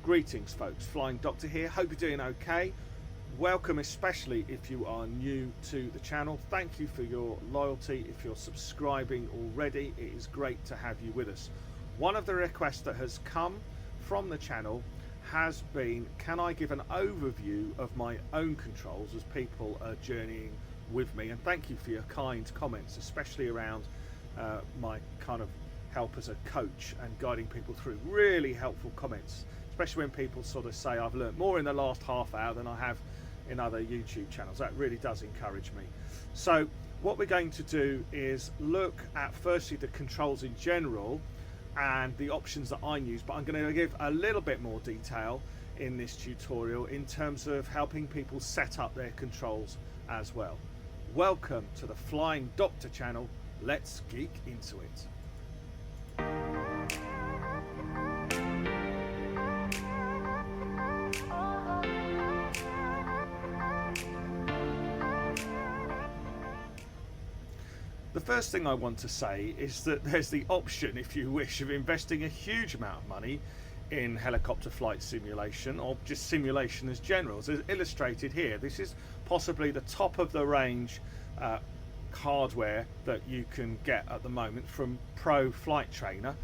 Greetings folks, Flying Doctor here, hope you're doing okay. Welcome, especially if you are new to the channel. Thank you for your loyalty. If you're subscribing already, it is great to have you with us. One of the requests that has come from the channel has been, can I give an overview of my own controls as people are journeying with me? And thank you for your kind comments, especially around my kind of help as a coach and guiding people through. Really helpful comments, especially when people sort of say I've learned more in the last half hour than I have in other YouTube channels. That really does encourage me. So what we're going to do is look at firstly the controls in general and the options that I use, but I'm going to give a little bit more detail in this tutorial in terms of helping people set up their controls as well. Welcome to the Flying Doctor channel. Let's geek into it. The first thing I want to say is that there's the option, if you wish, of investing a huge amount of money in helicopter flight simulation or just simulation as general. As illustrated here, this is possibly the top of the range hardware that you can get at the moment from Pro Flight Trainer,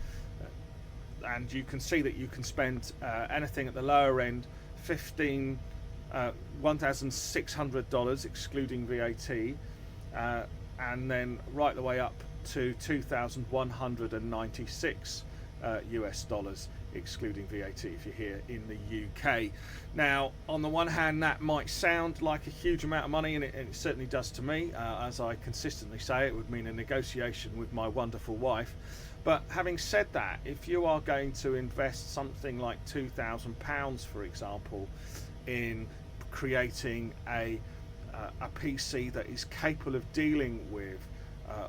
and you can see that you can spend anything at the lower end $1,600 excluding VAT, and then right the way up to 2,196 US dollars excluding VAT if you're here in the UK. Now, on the one hand, that might sound like a huge amount of money, and it certainly does to me. As I consistently say, it would mean a negotiation with my wonderful wife. But having said that, if you are going to invest something like £2,000, for example, in creating a PC that is capable of dealing with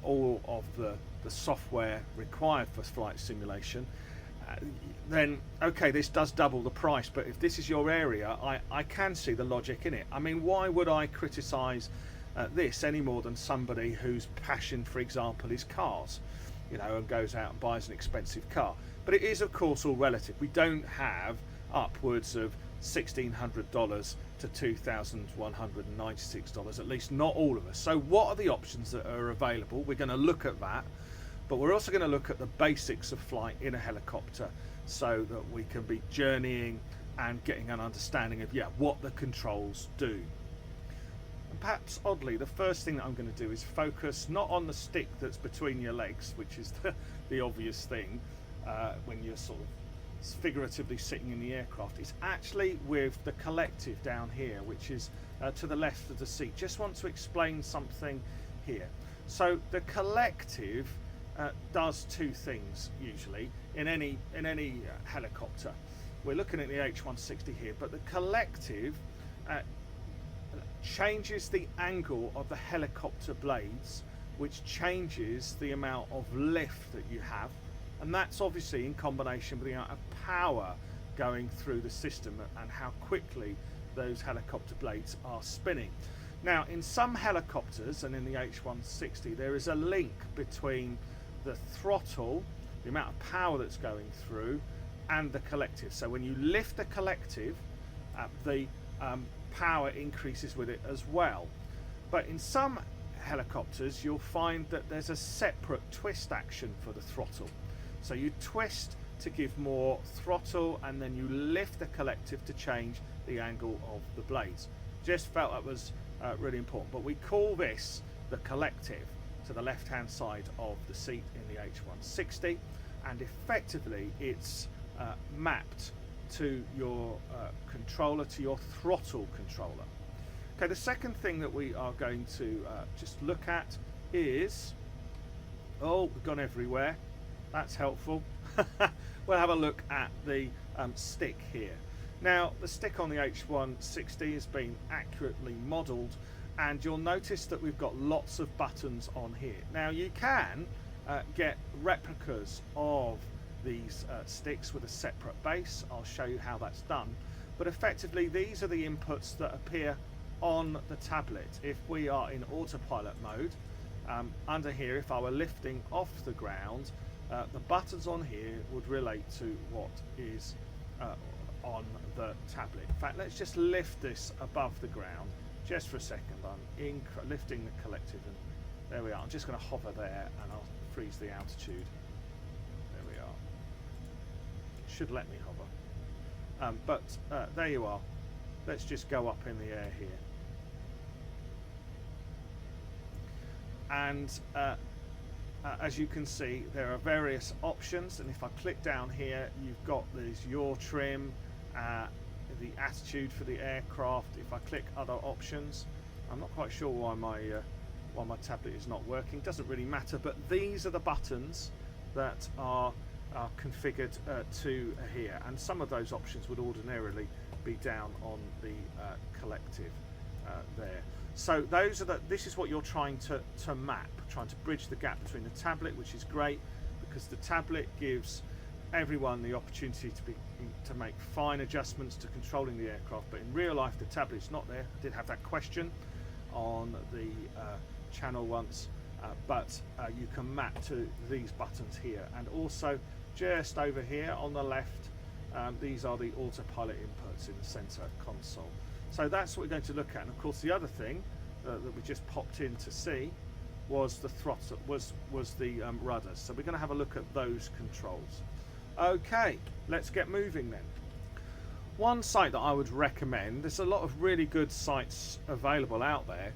all of the software required for flight simulation, then okay, this does double the price. But if this is your area, I can see the logic in it. I mean, why would I criticize this any more than somebody whose passion, for example, is cars, you know, and goes out and buys an expensive car? But it is, of course, all relative. We don't have upwards of $1,600 to $2,196, at least not all of us. So what are the options that are available? We're going to look at that, but we're also going to look at the basics of flight in a helicopter so that we can be journeying and getting an understanding of what the controls do. And perhaps oddly, the first thing that I'm going to do is focus not on the stick that's between your legs, which is the obvious thing when you're sort of figuratively sitting in the aircraft. It's actually with the collective down here, which is to the left of the seat. Just want to explain something here. So the collective does two things usually in any helicopter. We're looking at the H160 here, but the collective changes the angle of the helicopter blades, which changes the amount of lift that you have. And that's obviously in combination with the amount of power going through the system and how quickly those helicopter blades are spinning. Now, in some helicopters and in the H160, there is a link between the throttle, the amount of power that's going through, and the collective. So when you lift the collective, the power increases with it as well. But in some helicopters, you'll find that there's a separate twist action for the throttle. So you twist to give more throttle, and then you lift the collective to change the angle of the blades. Just felt that was really important. But we call this the collective to the left hand side of the seat in the H160, and effectively it's mapped to your controller, to your throttle controller. Okay, the second thing that we are going to just look at is, we've gone everywhere. That's helpful. We'll have a look at the stick here. Now, the stick on the H160 has been accurately modelled, and you'll notice that we've got lots of buttons on here. Now, you can get replicas of these sticks with a separate base. I'll show you how that's done. But effectively, these are the inputs that appear on the tablet. If we are in autopilot mode, under here, if I were lifting off the ground, the buttons on here would relate to what is on the tablet. In fact, let's just lift this above the ground just for a second. I'm lifting the collective, and there we are. I'm just going to hover there and I'll freeze the altitude. There we are. It should let me hover. But there you are. Let's just go up in the air here. And as you can see, there are various options, and if I click down here, you've got your trim, the attitude for the aircraft. If I click other options, I'm not quite sure why my tablet is not working. Doesn't really matter, but these are the buttons that are configured to here, and some of those options would ordinarily be down on the collective there. So this is what you're trying to map, trying to bridge the gap between the tablet, which is great because the tablet gives everyone the opportunity to make fine adjustments to controlling the aircraft, but in real life the tablet's not there. I did have that question on the channel once, but you can map to these buttons here, and also just over here on the left, these are the autopilot inputs in the center console. So that's what we're going to look at. And of course the other thing that we just popped in to see was the throttle, was the rudders. So we're going to have a look at those controls. Okay, let's get moving then. One site that I would recommend, there's a lot of really good sites available out there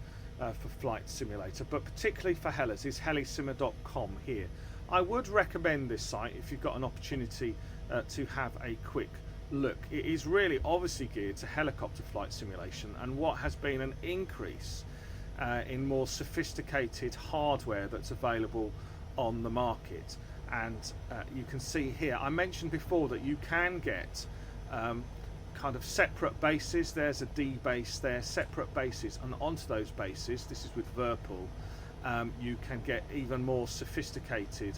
for flight simulator, but particularly for helis, is helisimmer.com here. I would recommend this site if you've got an opportunity to have a quick look. It is really obviously geared to helicopter flight simulation, and what has been an increase in more sophisticated hardware that's available on the market. And you can see here, I mentioned before that you can get kind of separate bases. There's a D base there, separate bases, and onto those bases, this is with Whirlpool, you can get even more sophisticated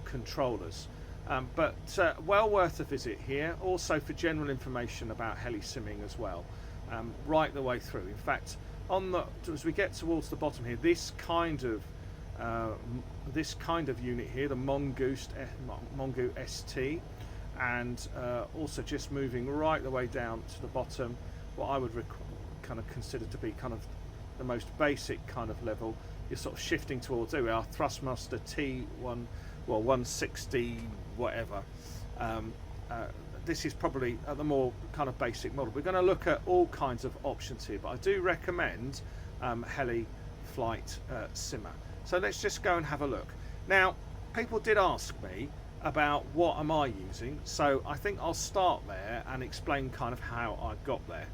controllers. But well worth a visit here, also for general information about heli simming as well, right the way through. In fact, as we get towards the bottom here, this kind of unit here, the Mongoose ST, and also just moving right the way down to the bottom, what I would kind of consider to be kind of the most basic kind of level. You're sort of shifting towards, there we are, Thrustmaster T1, well, 160 whatever. This is probably the more kind of basic model. We're going to look at all kinds of options here, but I do recommend Heli Flight Simmer. So let's just go and have a look. Now, people did ask me about what am I using, so I think I'll start there and explain kind of how I got there.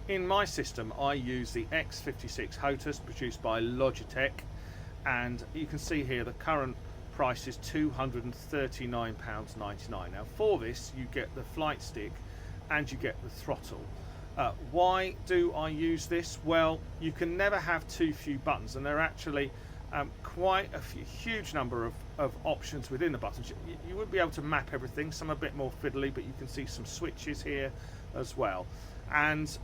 In my system, I use the X56 HOTAS produced by Logitech, and you can see here the current price is £239.99. Now for this you get the flight stick and you get the throttle. Why do I use this? Well, you can never have too few buttons, and there are actually quite a huge number of options within the buttons. You wouldn't be able to map everything, some are a bit more fiddly, but you can see some switches here as well. And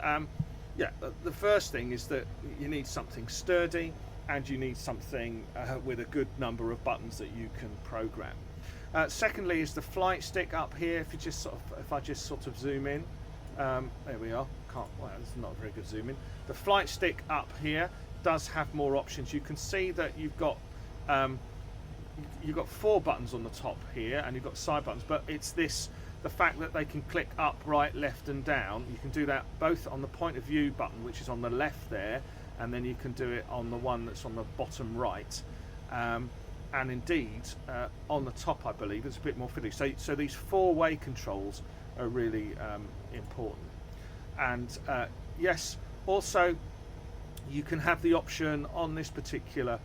yeah, the first thing is that you need something sturdy, and you need something with a good number of buttons that you can program. Secondly is the flight stick up here. If I just sort of zoom in, there we are. Well, it's not a very good zoom in. The flight stick up here does have more options. You can see that you've got 4 buttons on the top here, and you've got side buttons, but it's the fact that they can click up, right, left and down. You can do that both on the point of view button, which is on the left there, and then you can do it on the one that's on the bottom right, and indeed on the top, I believe, it's a bit more fiddly. So these 4-way controls are really important. And yes, also you can have the option on this particular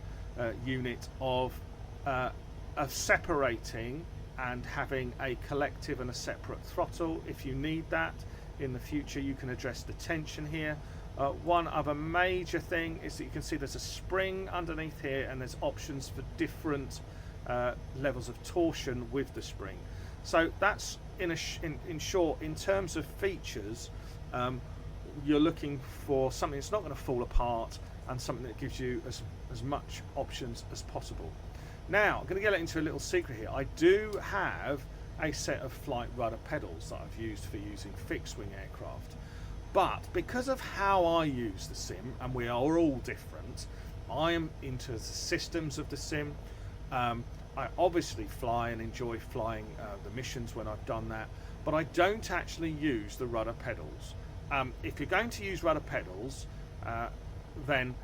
unit of separating and having a collective and a separate throttle. If you need that in the future, you can address the tension here. One other major thing is that you can see there's a spring underneath here, and there's options for different levels of torsion with the spring. So that's in short, in terms of features, you're looking for something that's not going to fall apart and something that gives you as much options as possible. Now, I'm going to get into a little secret here. I do have a set of flight rudder pedals that I've used for using fixed wing aircraft. But because of how I use the sim, and we are all different, I am into the systems of the sim. I obviously fly and enjoy flying the missions when I've done that, but I don't actually use the rudder pedals. If you're going to use rudder pedals, then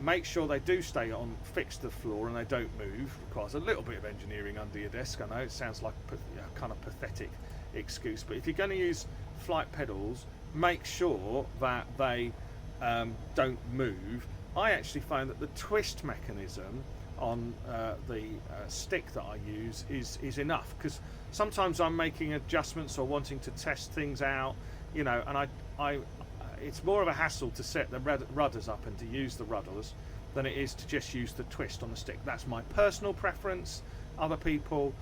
make sure they do stay on fixed to the floor and they don't move. Requires a little bit of engineering under your desk. I know it sounds like a kind of pathetic excuse, but if you're going to use flight pedals, make sure that they don't move. I actually find that the twist mechanism on the stick that I use is enough, because sometimes I'm making adjustments or wanting to test things out, you know, and I it's more of a hassle to set the rudders up and to use the rudders than it is to just use the twist on the stick. That's my personal preference. Other people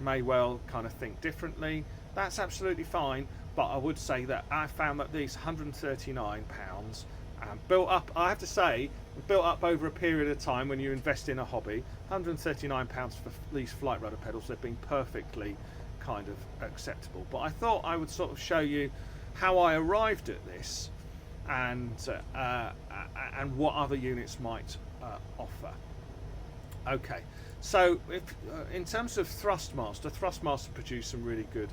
may well kind of think differently. That's absolutely fine, but I would say that I found that these £139 built up, I have to say, built up over a period of time when you invest in a hobby. £139 for these flight rudder pedals, they've been perfectly kind of acceptable. But I thought I would sort of show you how I arrived at this and what other units might offer. Okay, so if in terms of Thrustmaster produce some really good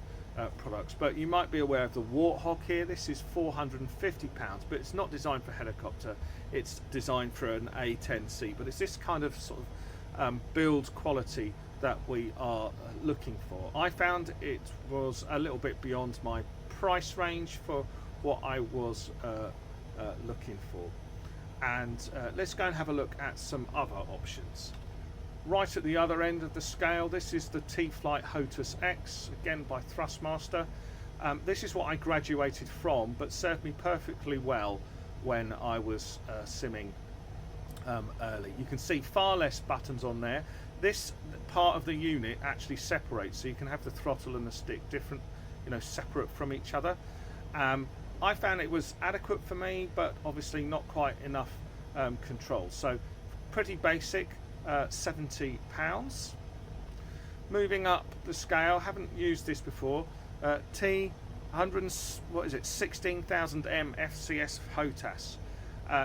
products, but you might be aware of the Warthog here. This is £450, but it's not designed for helicopter, it's designed for an A10C, but it's this kind of sort of build quality that we are looking for. I found it was a little bit beyond my price range for what I was looking for, and let's go and have a look at some other options. Right at the other end of the scale, this is the T-Flight Hotus X, again by Thrustmaster. This is what I graduated from, but served me perfectly well when I was simming early. You can see far less buttons on there. This part of the unit actually separates, so you can have the throttle and the stick different, you know, separate from each other. I found it was adequate for me, but obviously not quite enough control. So pretty basic. £70. Moving up the scale, haven't used this before. T 100, what is it, 16,000M FCS HOTAS.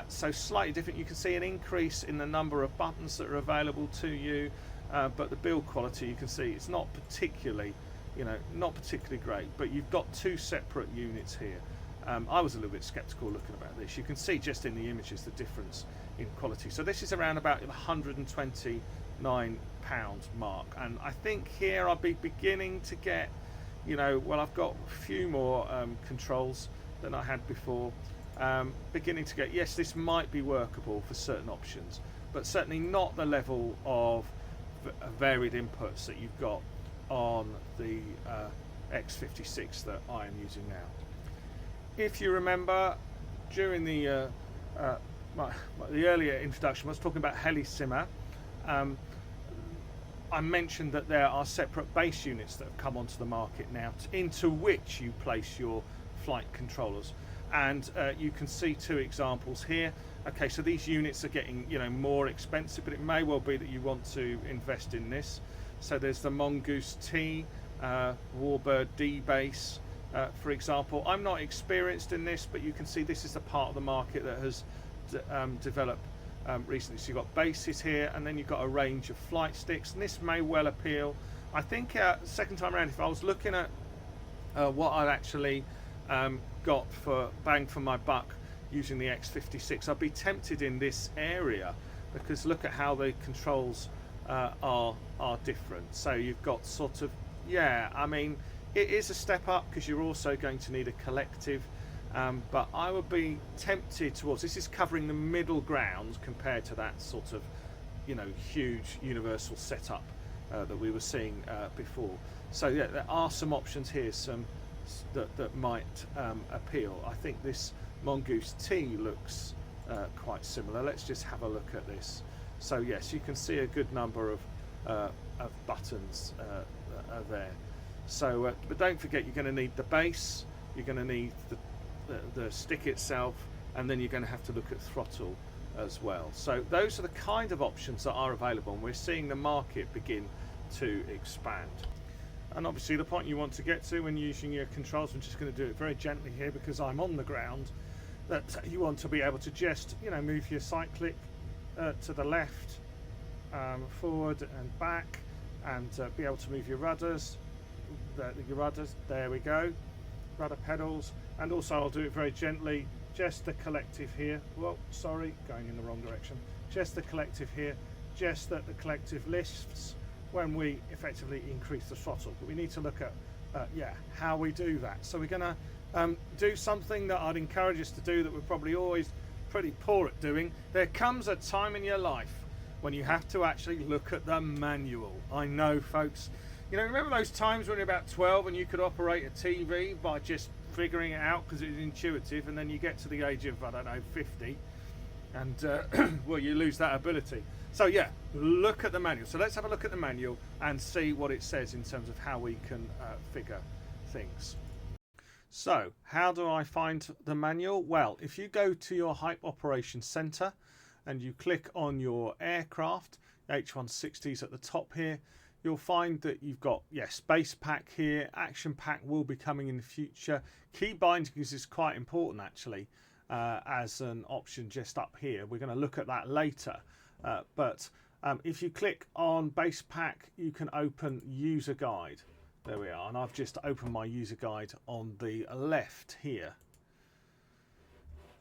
So slightly different. You can see an increase in the number of buttons that are available to you, but the build quality, you can see it's not particularly, you know, not particularly great. But you've got two separate units here. I was a little bit skeptical looking about this. You can see just in the images the difference in quality. So this is around about the £129 mark, and I think here I'll be beginning to get, you know, well, I've got a few more controls than I had before. Beginning to get, yes, this might be workable for certain options, but certainly not the level of varied inputs that you've got on the X56 that I am using now. If you remember, during the the earlier introduction, I was talking about heli simmer. I mentioned that there are separate base units that have come onto the market now, into which you place your flight controllers, and you can see two examples here. Okay, so these units are getting, you know, more expensive, but it may well be that you want to invest in this. So there's the Mongoose T, Warbird D base, for example. I'm not experienced in this, but you can see this is the part of the market that has developed recently. So you've got bases here, and then you've got a range of flight sticks, and this may well appeal. I think second time around, if I was looking at what I'd actually got for bang for my buck using the X56, I'd be tempted in this area, because look at how the controls are different. So you've got sort of, yeah, I mean, it is a step up because you're also going to need a collective, but I would be tempted towards, this is covering the middle ground compared to that sort of, you know, huge universal setup that we were seeing before. So yeah, there are some options here, some that might appeal. I think this Mongoose T looks quite similar. Let's just have a look at this. So yes, you can see a good number of buttons there. So, but don't forget, you're going to need the base, you're going to need the stick itself, and then you're going to have to look at throttle as well. So those are the kind of options that are available, and we're seeing the market begin to expand. And obviously the point you want to get to when using your controls, I'm just going to do it very gently here because I'm on the ground, that you want to be able to just, you know, move your cyclic to the left, forward and back, and be able to move your rudders, there we go, rudder pedals. And also I'll do it very gently, just the collective here, whoa, sorry, going in the wrong direction, just the collective here, just that the collective lifts when we effectively increase the throttle. But we need to look at how we do that. So we're going to do something that I'd encourage us to do that we're probably always pretty poor at doing. There comes a time in your life when you have to actually look at the manual. I know, folks, you know, remember those times when you're about 12 and you could operate a TV by just figuring it out because it was intuitive, and then you get to the age of, I don't know, 50 and well, you lose that ability. So yeah, look at the manual. So let's have a look at the manual and see what it says in terms of how we can figure things. So how do I find the manual? Well, if you go to your Hype Operations Center and you click on your aircraft, H160s at the top here, you'll find that you've got, yes, base pack here, action pack will be coming in the future. Key bindings is quite important actually, as an option just up here. We're going to look at that later. But if you click on base pack, you can open user guide. There we are, and I've just opened my user guide on the left here.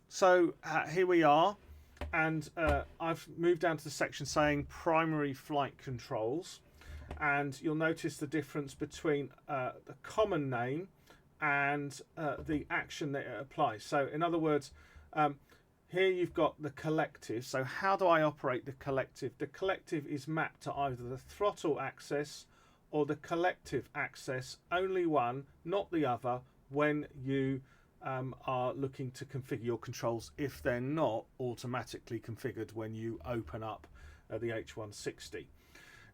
So here we are, and I've moved down to the section saying primary flight controls, and you'll notice the difference between the common name and the action that it applies. So in other words, here you've got the collective. So how do I operate the collective? The collective is mapped to either the throttle axis or the collective axis, only one, not the other, when you are looking to configure your controls, if they're not automatically configured when you open up the H160.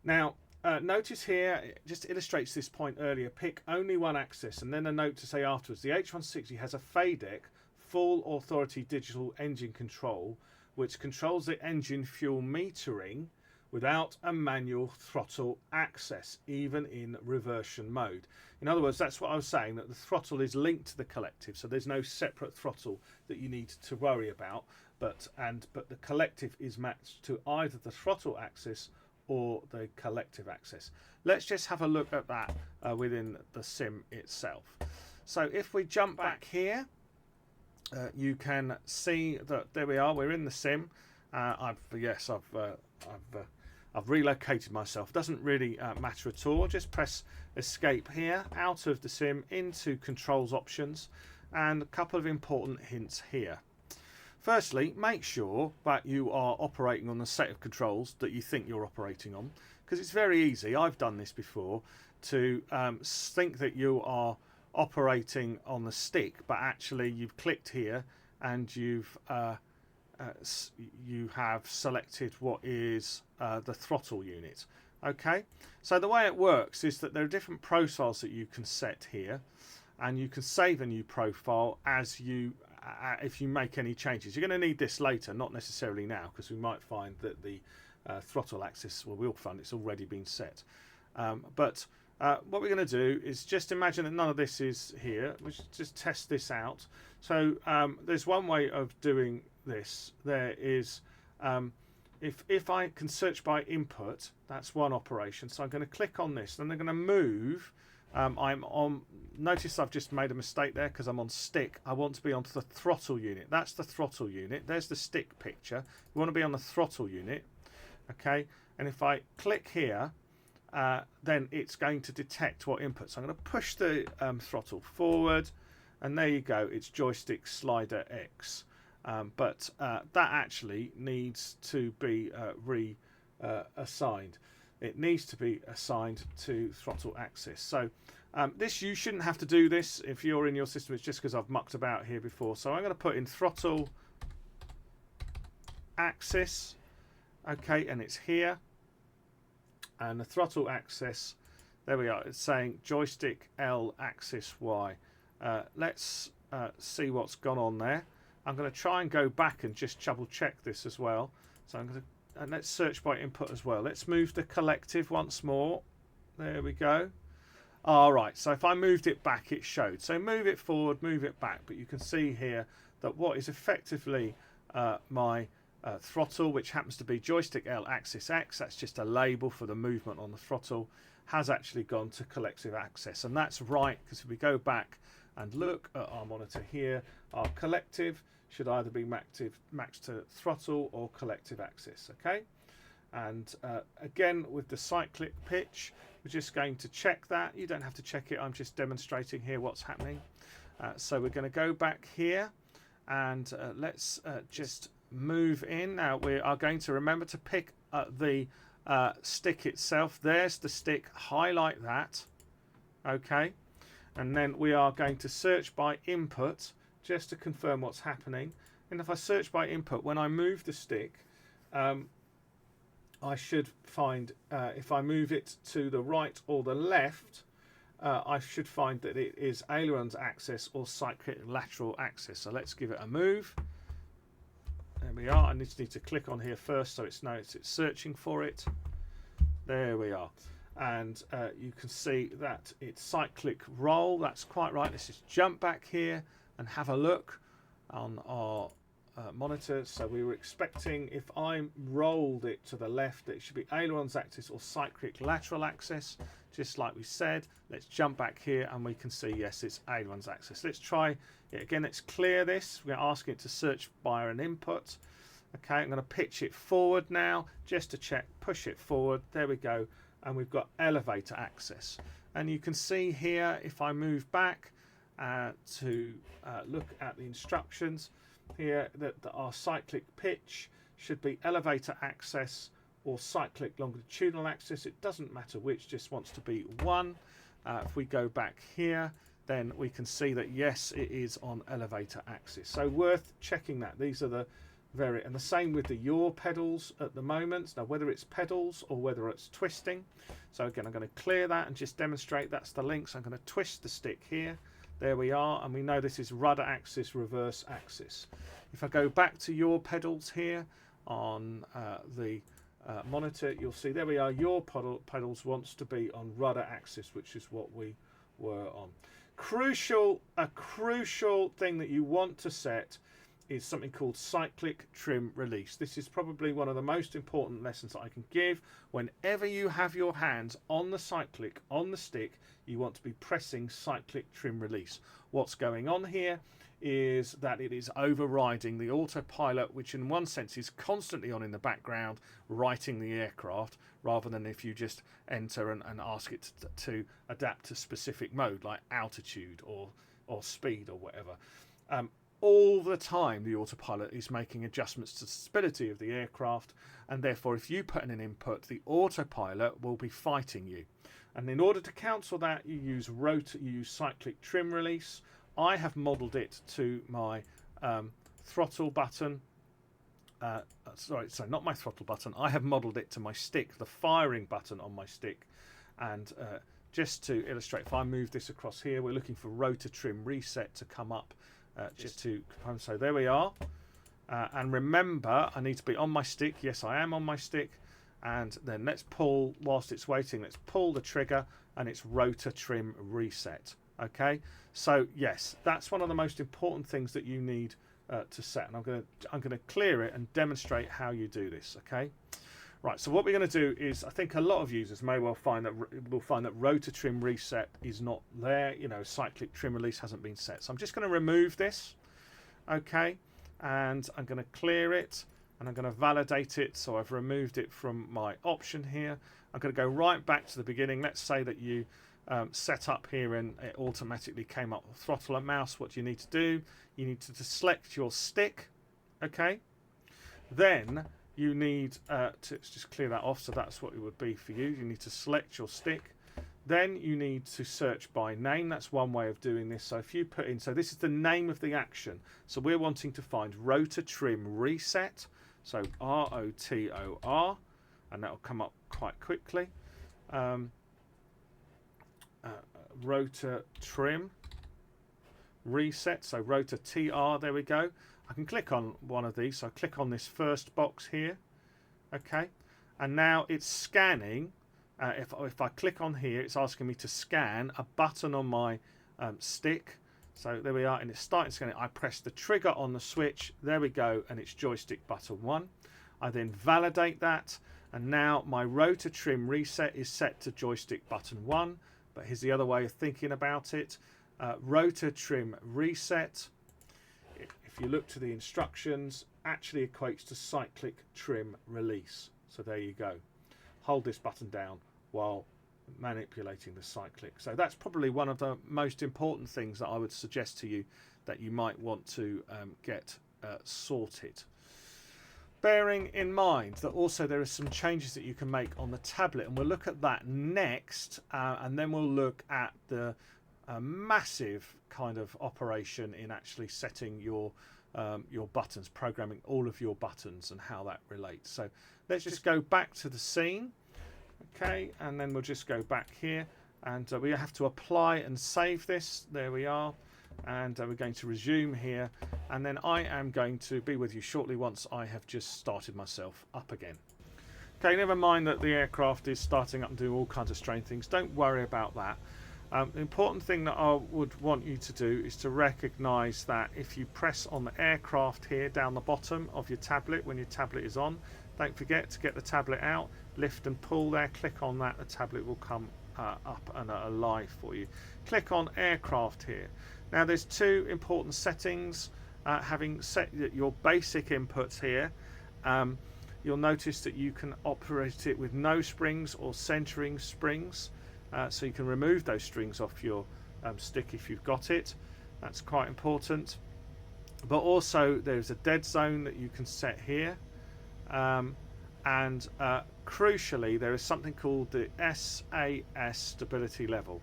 Now, notice here, it just illustrates this point earlier, pick only one axis, and then a note to say afterwards, the H160 has a FADEC, full authority digital engine control, which controls the engine fuel metering without a manual throttle access, even in reversion mode. In other words, that's what I was saying, that the throttle is linked to the collective, so there's no separate throttle that you need to worry about, but the collective is matched to either the throttle axis or the collective axis. Let's just have a look at that within the sim itself. So if we jump back here, you can see that there we are. We're in the sim. I've relocated myself. Doesn't really matter at all. Just press escape here, out of the sim, into controls options, and a couple of important hints here. Firstly, make sure that you are operating on the set of controls that you think you're operating on, because it's very easy. I've done this before, to think that you are operating on the stick, but actually you've clicked here and you have selected what is the throttle unit. Okay, so the way it works is that there are different profiles that you can set here, and you can save a new profile as you if you make any changes. You're going to need this later, not necessarily now, because we might find that the throttle axis, well, we'll find it's already been set. But what we're going to do is just imagine that none of this is here. We should just test this out. So there's one way of doing this. There is, if I can search by input, that's one operation. So I'm going to click on this, and they're going to move. I'm on. Notice I've just made a mistake there because I'm on stick. I want to be onto the throttle unit. That's the throttle unit. There's the stick picture. You want to be on the throttle unit. Okay, and if I click here, then it's going to detect what input. So I'm going to push the throttle forward, and there you go. It's joystick slider X. But that actually needs to be reassigned. It needs to be assigned to throttle axis. So this, you shouldn't have to do this if you're in your system. It's just because I've mucked about here before. So I'm going to put in throttle axis. Okay, and it's here. And the throttle axis, there we are. It's saying joystick L, axis Y. Let's see what's gone on there. I'm going to try and go back and just double check this as well. So I'm going to, and let's search by input as well. Let's move the collective once more. There we go. All right, so if I moved it back, it showed. So move it forward, move it back, but you can see here that what is effectively my throttle, which happens to be joystick L axis X, that's just a label for the movement on the throttle, has actually gone to collective axis. And that's right, because if we go back and look at our monitor here, our collective should either be maxed to throttle or collective axis, okay? And again, with the cyclic pitch, we're just going to check that. You don't have to check it, I'm just demonstrating here what's happening. So we're going to go back here and let's just move in. Now we are going to remember to pick the stick itself. There's the stick, highlight that, okay? And then we are going to search by input just to confirm what's happening. And if I search by input, when I move the stick, I should find, if I move it to the right or the left, I should find that it is ailerons axis or cyclic lateral axis. So let's give it a move. There we are. I just need to click on here first so it's searching for it. There we are. And you can see that it's cyclic roll. That's quite right. Let's just jump back here and have a look on our monitor. So we were expecting, if I rolled it to the left, it should be ailerons axis or cyclic lateral axis, just like we said. Let's jump back here and we can see, yes, it's ailerons axis. Let's try it again. Let's clear this. We're asking it to search via an input. Okay, I'm going to pitch it forward now just to check. Push it forward. There we go. And we've got elevator axis. And you can see here, if I move back to look at the instructions here, that our cyclic pitch should be elevator axis or cyclic longitudinal axis. It doesn't matter which, just wants to be one. If we go back here, then we can see that yes, it is on elevator axis. So worth checking that. These are the and the same with the yaw pedals at the moment. Now whether it's pedals or whether it's twisting. So again, I'm going to clear that and just demonstrate that's the link. So I'm going to twist the stick here. There we are, and we know this is rudder axis, reverse axis. If I go back to yaw pedals here on the monitor, you'll see there we are. Yaw pedals wants to be on rudder axis, which is what we were on. A crucial thing that you want to set is something called Cyclic Trim Release. This is probably one of the most important lessons that I can give. Whenever you have your hands on the cyclic, on the stick, you want to be pressing Cyclic Trim Release. What's going on here is that it is overriding the autopilot, which in one sense is constantly on in the background, writing the aircraft, rather than if you just enter and ask it to adapt to specific mode, like altitude or speed or whatever. All the time the autopilot is making adjustments to the stability of the aircraft, and therefore if you put in an input, the autopilot will be fighting you. And in order to cancel that, you use Cyclic Trim Release. I have modelled it to my throttle button. Sorry, not my throttle button. I have modelled it to my stick, the firing button on my stick. And just to illustrate, if I move this across here, we're looking for rotor trim reset to come up. So there we are, and remember I need to be on my stick. Yes, I am on my stick, and then let's pull whilst it's waiting. Let's pull the trigger and it's rotor trim reset. Okay, so yes, that's one of the most important things that you need to set, and I'm going to clear it and demonstrate how you do this. Okay. Right, so what we're going to do is, I think a lot of users may well find that rotor trim reset is not there. You know, cyclic trim release hasn't been set. So I'm just going to remove this, okay, and I'm going to clear it, and I'm going to validate it. So I've removed it from my option here. I'm going to go right back to the beginning. Let's say that you set up here and it automatically came up with throttle and mouse. What do you need to do? You need to select your stick, okay. Then you need to just clear that off, so that's what it would be for you. You need to select your stick. Then you need to search by name. That's one way of doing this. So if you put in, so this is the name of the action. So we're wanting to find rotor trim reset. So ROTOR, and that will come up quite quickly. Rotor trim reset. So rotor TR, there we go. I can click on one of these, so I click on this first box here, okay, and now it's scanning If I click on here, it's asking me to scan a button on my stick. So there we are, and it's starting scanning. I press the trigger on the switch. There we go, and it's joystick button 1. I then validate that, and now my rotor trim reset is set to joystick button 1. But here's the other way of thinking about it. Rotor trim reset, if you look to the instructions, actually equates to cyclic trim release. So there you go. Hold this button down while manipulating the cyclic. So that's probably one of the most important things that I would suggest to you that you might want to get sorted. Bearing in mind that also there are some changes that you can make on the tablet, and we'll look at that next, and then we'll look at the massive kind of operation in actually setting your buttons, programming all of your buttons and how that relates. So let's just go back to the scene. Okay, and then we'll just go back here, and we have to apply and save this. There we are, and we're going to resume here, and then I am going to be with you shortly once I have just started myself up again. Okay, never mind that the aircraft is starting up and doing all kinds of strange things. Don't worry about that. The important thing that I would want you to do is to recognize that if you press on the aircraft here down the bottom of your tablet when your tablet is on, don't forget to get the tablet out, lift and pull there, click on that, the tablet will come up and alive for you. Click on aircraft here. Now there's two important settings. Having set your basic inputs here, you'll notice that you can operate it with no springs or centering springs, so you can remove those strings off your stick if you've got it. That's quite important. But also there's a dead zone that you can set here. And crucially, there is something called the SAS stability level.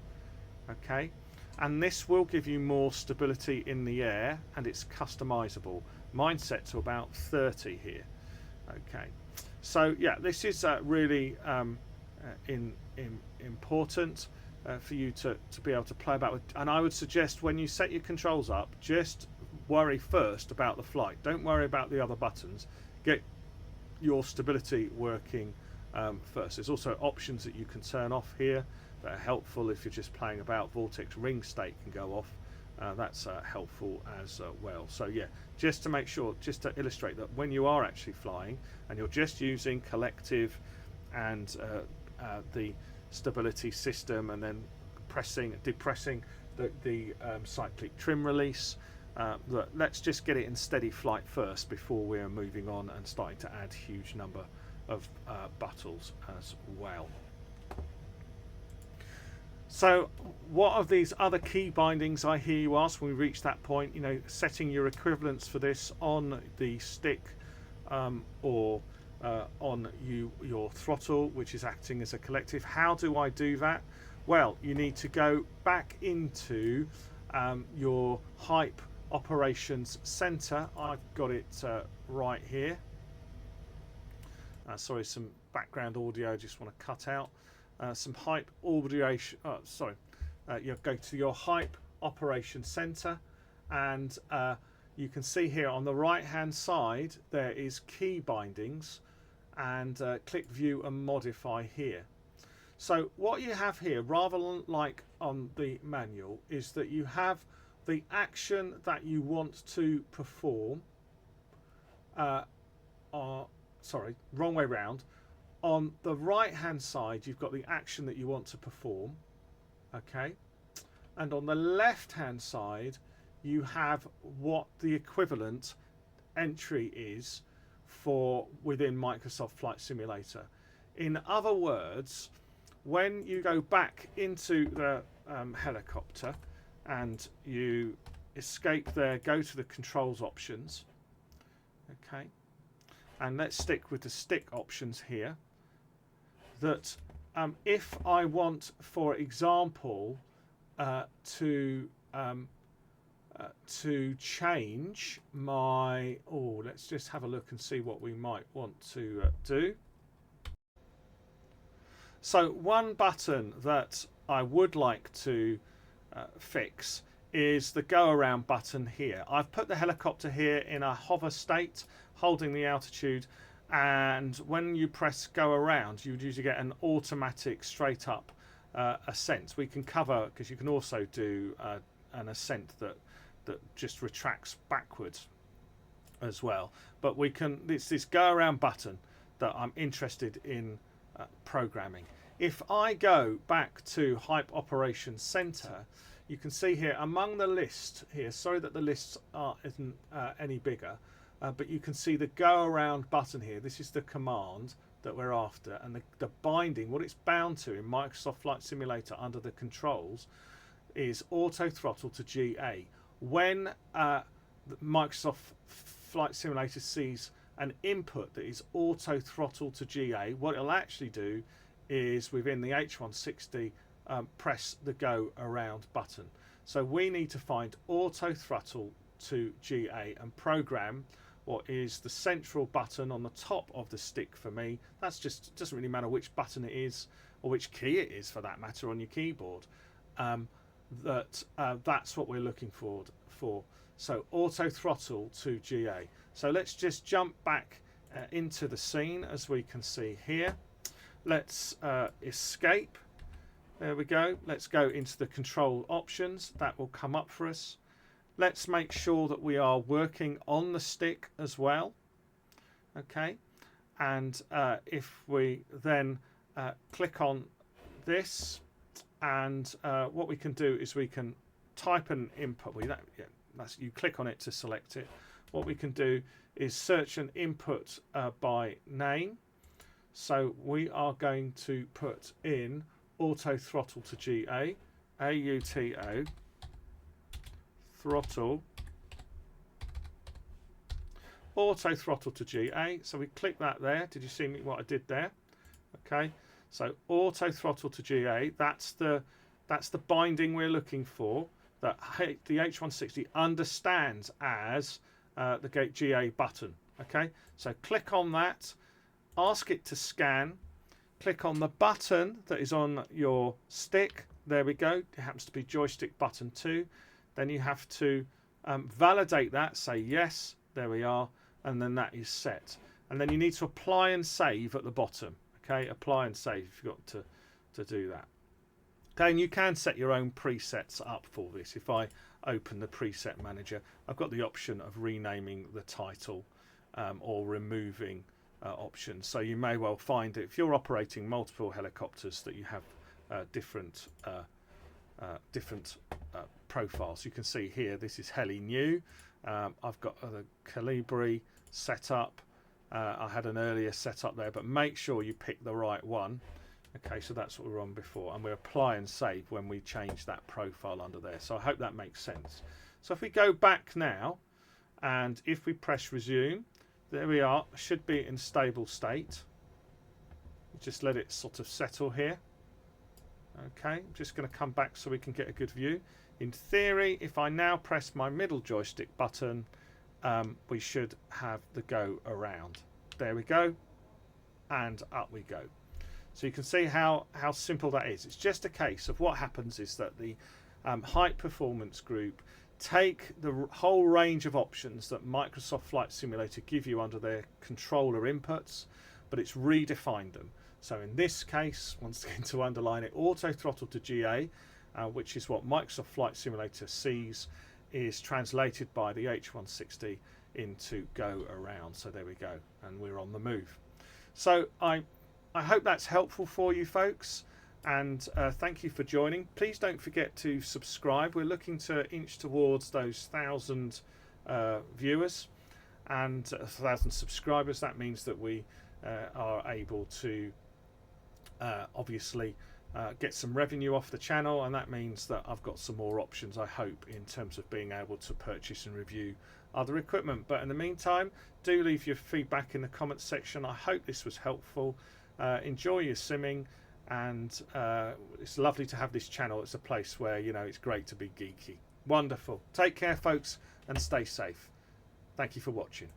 Okay, and this will give you more stability in the air, and it's customizable. Mine's set to about 30 here. Okay, so yeah, this is really important for you to be able to play about with. And I would suggest when you set your controls up, just worry first about the flight. Don't worry about the other buttons. Get your stability working first. There's also options that you can turn off here that are helpful if you're just playing about. Vortex ring state can go off. That's helpful as well. So yeah, just to make sure, just to illustrate that when you are actually flying and you're just using collective and the stability system, and then depressing the cyclic trim release, let's just get it in steady flight first before we're moving on and starting to add huge number of buttons as well. So what are these other key bindings, I hear you ask, when we reach that point? You know, setting your equivalents for this on the stick or on your throttle, which is acting as a collective. How do I do that? Well, you need to go back into your hype operations center. I've got it right here. Sorry, some background audio I just want to cut out. Some hype audio. You go to your hype operations center, and you can see here on the right hand side there is key bindings, and click view and modify here. So what you have here, rather than like on the manual, is that you have the action that you want to perform. Sorry, wrong way round. On the right hand side you've got the action that you want to perform, okay, and on the left hand side you have what the equivalent entry is for within Microsoft Flight Simulator. In other words, when you go back into the helicopter and you escape there, go to the controls options, okay, and let's stick with the stick options here, that if I want, for example, to change my, let's just have a look and see what we might want to do. So one button that I would like to fix is the go around button here. I've put the helicopter here in a hover state, holding the altitude, and when you press go around, you would usually get an automatic straight up ascent. We can cover, because you can also do an ascent that just retracts backwards as well, but we can, it's this go around button that I'm interested in programming. If I go back to Hype Operations Center, you can see here among the list here, sorry that the lists isn't any bigger, but you can see the go around button here. This is the command that we're after, and the binding, what it's bound to in Microsoft Flight Simulator under the controls is auto throttle to GA. When Microsoft Flight Simulator sees an input that is auto throttle to GA, what it'll actually do is within the H160 press the go around button. So we need to find auto throttle to GA and program what is the central button on the top of the stick for me. That's just, it doesn't really matter which button it is or which key it is for that matter on your keyboard. That's what we're looking for. So auto throttle to GA. So let's just jump back into the scene as we can see here. Let's escape. There we go. Let's go into the control options. That will come up for us. Let's make sure that we are working on the stick as well. Okay. And if we then click on this, and what we can do is we can type an input. You click on it to select it. What we can do is search an input by name. So we are going to put in auto throttle to GA, AUTO, throttle, auto throttle to GA. So we click that there. Did you see what I did there? Okay. So auto throttle to GA. That's the binding we're looking for, that the H160 understands as the gate GA button. Okay. So click on that. Ask it to scan. Click on the button that is on your stick. There we go. It happens to be joystick button 2. Then you have to validate that. Say yes. There we are. And then that is set. And then you need to apply and save at the bottom. Okay. Apply and save if you've got to do that. Okay. And you can set your own presets up for this. If I open the preset manager, I've got the option of renaming the title or removing options. So you may well find that if you're operating multiple helicopters that you have different profiles. You can see here this is heli new. I've got the Calibri set up. I had an earlier setup there, but make sure you pick the right one. Okay, so that's what we were on before, and we apply and save when we change that profile under there. So I hope that makes sense. So if we go back now, and if we press resume, there we are, should be in stable state. Just let it sort of settle here. Okay, I'm just going to come back so we can get a good view. In theory, if I now press my middle joystick button, we should have the go around. There we go, and up we go. So you can see how simple that is. It's just a case of what happens is that the Hype Performance Group take the whole range of options that Microsoft Flight Simulator give you under their controller inputs, but it's redefined them. So in this case, once again to underline it, auto throttle to GA, which is what Microsoft Flight Simulator sees, is translated by the H160 into go around. So there we go, and we're on the move. So I hope that's helpful for you folks. And thank you for joining. Please don't forget to subscribe. We're looking to inch towards those 1,000 viewers and 1,000 subscribers. That means that we are able to obviously get some revenue off the channel, and that means that I've got some more options, I hope, in terms of being able to purchase and review other equipment. But in the meantime, do leave your feedback in the comments section. I hope this was helpful. Enjoy your simming. And it's lovely to have this channel. It's a place where, you know, it's great to be geeky. Wonderful. Take care, folks, and stay safe. Thank you for watching.